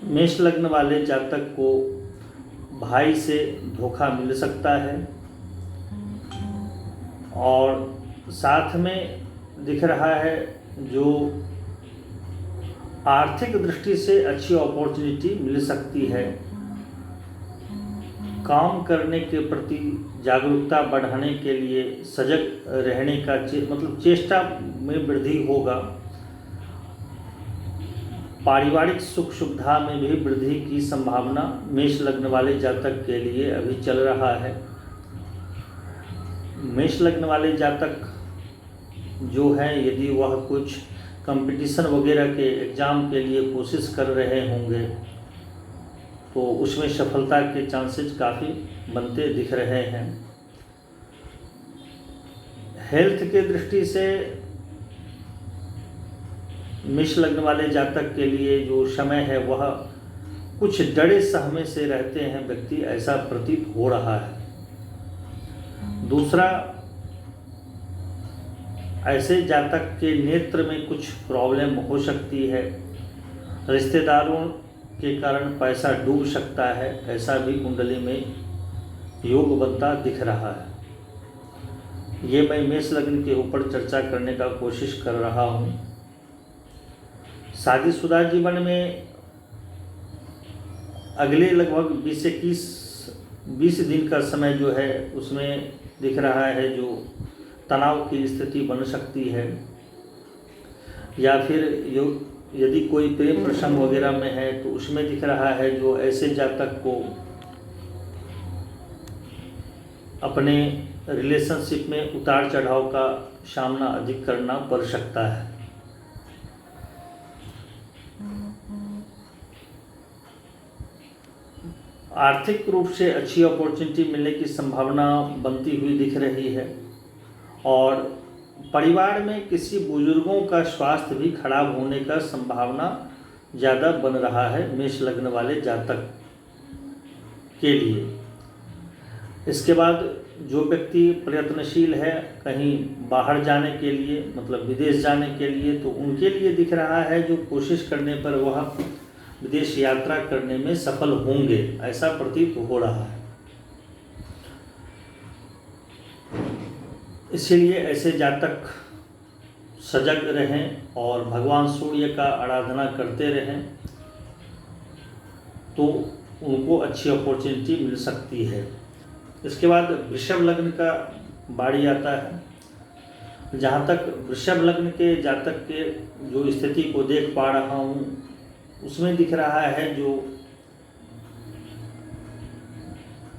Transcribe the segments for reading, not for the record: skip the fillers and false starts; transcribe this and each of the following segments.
मेष लग्न वाले जातक को भाई से धोखा मिल सकता है और साथ में दिख रहा है जो आर्थिक दृष्टि से अच्छी अपॉर्चुनिटी मिल सकती है। काम करने के प्रति जागरूकता बढ़ाने के लिए सजग रहने का चेष्टा में वृद्धि होगा। पारिवारिक सुख सुविधा में भी वृद्धि की संभावना मेष लग्न वाले जातक के लिए अभी चल रहा है। मेष लग्न वाले जातक जो हैं, यदि वह कुछ कंपटीशन वगैरह के एग्ज़ाम के लिए कोशिश कर रहे होंगे तो उसमें सफलता के चांसेस काफ़ी बनते दिख रहे हैं। हेल्थ के दृष्टि से मेष लग्न वाले जातक के लिए जो समय है वह कुछ डरे सहमे से रहते हैं व्यक्ति, ऐसा प्रतीत हो रहा है। दूसरा, ऐसे जातक के नेत्र में कुछ प्रॉब्लम हो सकती है। रिश्तेदारों के कारण पैसा डूब सकता है, ऐसा भी कुंडली में योग बनता दिख रहा है। ये मैं मेष लग्न के ऊपर चर्चा करने का कोशिश कर रहा हूँ। शादीशुदा जीवन में अगले लगभग 20 दिन का समय जो है उसमें दिख रहा है जो तनाव की स्थिति बन सकती है, या फिर यदि कोई प्रेम प्रसंग वगैरह में है तो उसमें दिख रहा है जो ऐसे जातक को अपने रिलेशनशिप में उतार चढ़ाव का सामना अधिक करना पड़ सकता है। आर्थिक रूप से अच्छी अपॉर्चुनिटी मिलने की संभावना बनती हुई दिख रही है और परिवार में किसी बुजुर्गों का स्वास्थ्य भी खराब होने का संभावना ज़्यादा बन रहा है मेष लग्न वाले जातक के लिए। इसके बाद जो व्यक्ति प्रयत्नशील है कहीं बाहर जाने के लिए, मतलब विदेश जाने के लिए, तो उनके लिए दिख रहा है जो कोशिश करने पर वह विदेश यात्रा करने में सफल होंगे, ऐसा प्रतीत हो रहा है। इसीलिए ऐसे जातक सजग रहें और भगवान सूर्य का आराधना करते रहें तो उनको अच्छी अपॉर्चुनिटी मिल सकती है। इसके बाद वृषभ लग्न का बारी आता है। जहाँ तक वृषभ लग्न के जातक के जो स्थिति को देख पा रहा हूँ उसमें दिख रहा है जो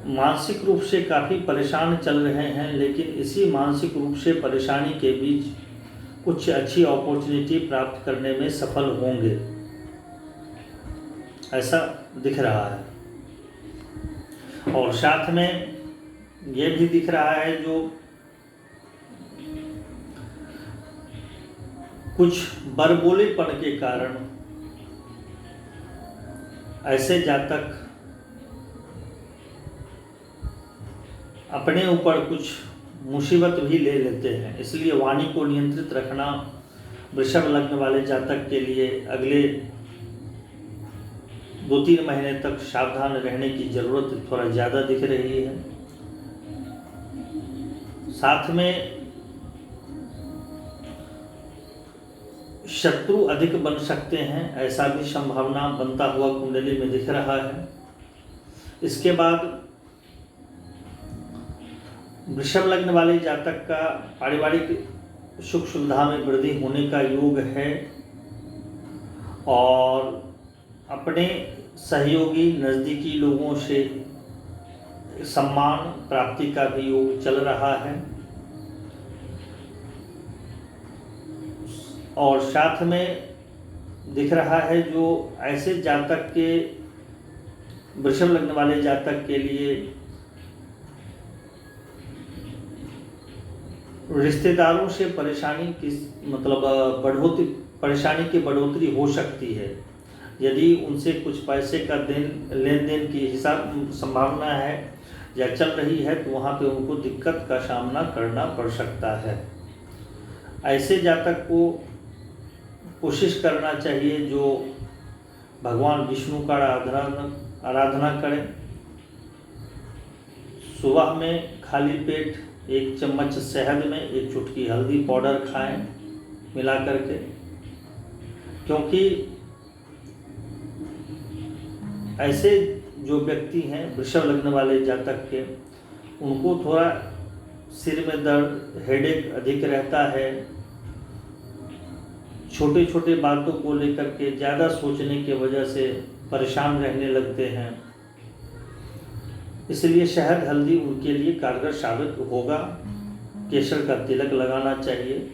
मानसिक रूप से काफ़ी परेशान चल रहे हैं, लेकिन इसी मानसिक रूप से परेशानी के बीच कुछ अच्छी अपॉर्चुनिटी प्राप्त करने में सफल होंगे, ऐसा दिख रहा है। और साथ में ये भी दिख रहा है जो कुछ बड़बोलेपन के कारण ऐसे जातक अपने ऊपर कुछ मुसीबत भी ले लेते हैं। इसलिए वाणी को नियंत्रित रखना वृषभ लग्न वाले जातक के लिए अगले 2-3 महीने तक सावधान रहने की ज़रूरत थोड़ा ज़्यादा दिख रही है। साथ में शत्रु अधिक बन सकते हैं, ऐसा भी संभावना बनता हुआ कुंडली में दिख रहा है। इसके बाद वृषभ लग्न वाले जातक का पारिवारिक सुख सुविधा में वृद्धि होने का योग है और अपने सहयोगी नज़दीकी लोगों से सम्मान प्राप्ति का भी योग चल रहा है। और साथ में दिख रहा है जो ऐसे जातक के वृषभ लग्न वाले जातक के लिए रिश्तेदारों से परेशानी की परेशानी की बढ़ोतरी हो सकती है। यदि उनसे कुछ पैसे का लेन देन की हिसाब संभावना है या चल रही है तो वहाँ पे उनको दिक्कत का सामना करना पड़ सकता है। ऐसे जातक को कोशिश करना चाहिए जो भगवान विष्णु का आराधना करें। सुबह में खाली पेट 1 चम्मच शहद में 1 चुटकी हल्दी पाउडर खाएं मिला करके, क्योंकि ऐसे जो व्यक्ति हैं वृषभ लग्न वाले जातक के, उनको थोड़ा सिर में दर्द, हेडेक अधिक रहता है। छोटे छोटे बातों को लेकर के ज़्यादा सोचने की वजह से परेशान रहने लगते हैं। इसलिए शहद हल्दी उनके लिए कारगर साबित होगा। केसर का तिलक लगाना चाहिए।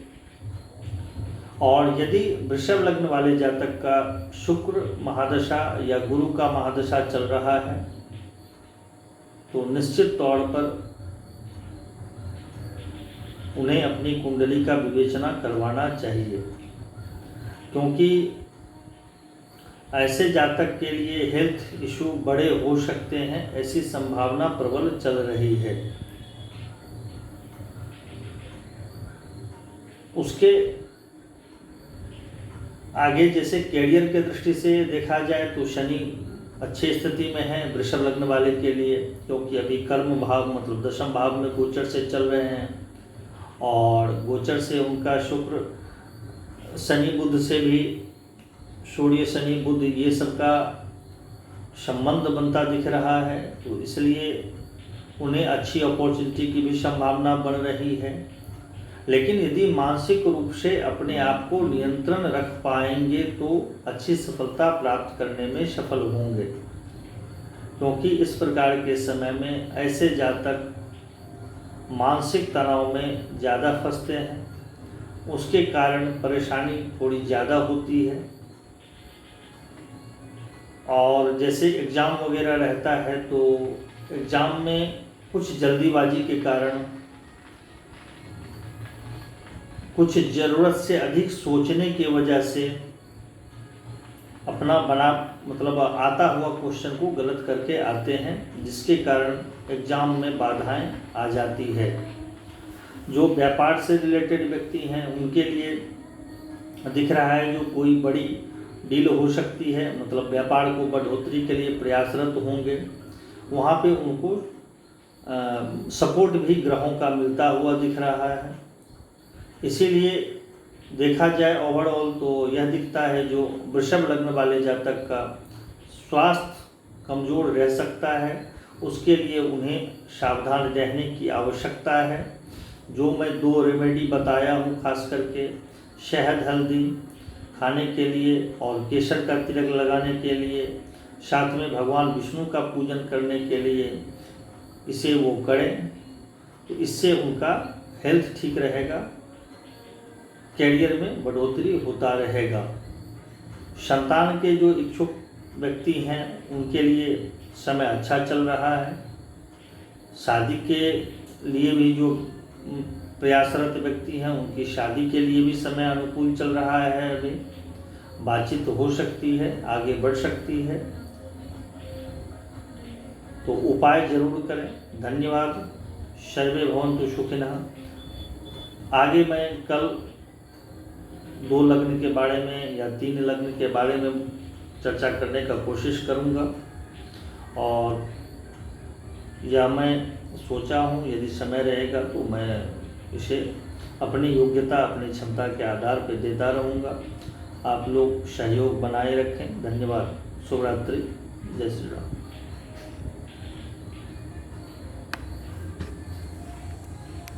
और यदि वृषभ लग्न वाले जातक का शुक्र महादशा या गुरु का महादशा चल रहा है तो निश्चित तौर पर उन्हें अपनी कुंडली का विवेचना करवाना चाहिए, क्योंकि ऐसे जातक के लिए हेल्थ इशू बड़े हो सकते हैं, ऐसी संभावना प्रबल चल रही है। उसके आगे जैसे कैरियर के दृष्टि से देखा जाए तो शनि अच्छी स्थिति में है वृषभ लग्न वाले के लिए, क्योंकि अभी कर्म भाव मतलब 10वें भाव में गोचर से चल रहे हैं और गोचर से उनका शुक्र शनि बुध से भी, सूर्य शनि बुध ये सब का संबंध बनता दिख रहा है, तो इसलिए उन्हें अच्छी अपॉर्चुनिटी की भी संभावना बन रही है। लेकिन यदि मानसिक रूप से अपने आप को नियंत्रण रख पाएंगे तो अच्छी सफलता प्राप्त करने में सफल होंगे, क्योंकि इस प्रकार के समय में ऐसे जातक मानसिक तनाव में ज़्यादा फंसते हैं, उसके कारण परेशानी थोड़ी ज़्यादा होती है। और जैसे एग्ज़ाम वगैरह रहता है तो एग्ज़ाम में कुछ जल्दीबाजी के कारण, कुछ ज़रूरत से अधिक सोचने की वजह से अपना बना मतलब आता हुआ क्वेश्चन को गलत करके आते हैं, जिसके कारण एग्ज़ाम में बाधाएं आ जाती है। जो व्यापार से रिलेटेड व्यक्ति हैं उनके लिए दिख रहा है जो कोई बड़ी डील हो सकती है, मतलब व्यापार को बढ़ोतरी के लिए प्रयासरत होंगे। वहाँ पे उनको सपोर्ट भी ग्रहों का मिलता हुआ दिख रहा है। इसीलिए देखा जाए ओवरऑल तो यह दिखता है जो वृषभ लग्न वाले जातक का स्वास्थ्य कमज़ोर रह सकता है, उसके लिए उन्हें सावधान रहने की आवश्यकता है। जो मैं 2 रेमेडी बताया हूँ, खास करके शहद हल्दी खाने के लिए और केसर का तिलक लगाने के लिए, साथ में भगवान विष्णु का पूजन करने के लिए इसे वो करें, तो इससे उनका हेल्थ ठीक रहेगा, कैरियर में बढ़ोतरी होता रहेगा। संतान के जो इच्छुक व्यक्ति हैं उनके लिए समय अच्छा चल रहा है। शादी के लिए भी जो प्रयासरत व्यक्ति हैं उनकी शादी के लिए भी समय अनुकूल चल रहा है। अभी बातचीत हो सकती है, आगे बढ़ सकती है, तो उपाय जरूर करें। धन्यवाद। सर्वे भवन्तु सुखिनः। आगे मैं कल 2 लग्न के बारे में या 3 लग्न के बारे में चर्चा करने का कोशिश करूंगा, और या मैं सोचा हूं यदि समय रहेगा तो मैं इसे अपनी योग्यता, अपनी क्षमता के आधार पर देता रहूंगा। आप लोग सहयोग बनाए रखें। धन्यवाद। शुभ रात्रि। जय श्री राम।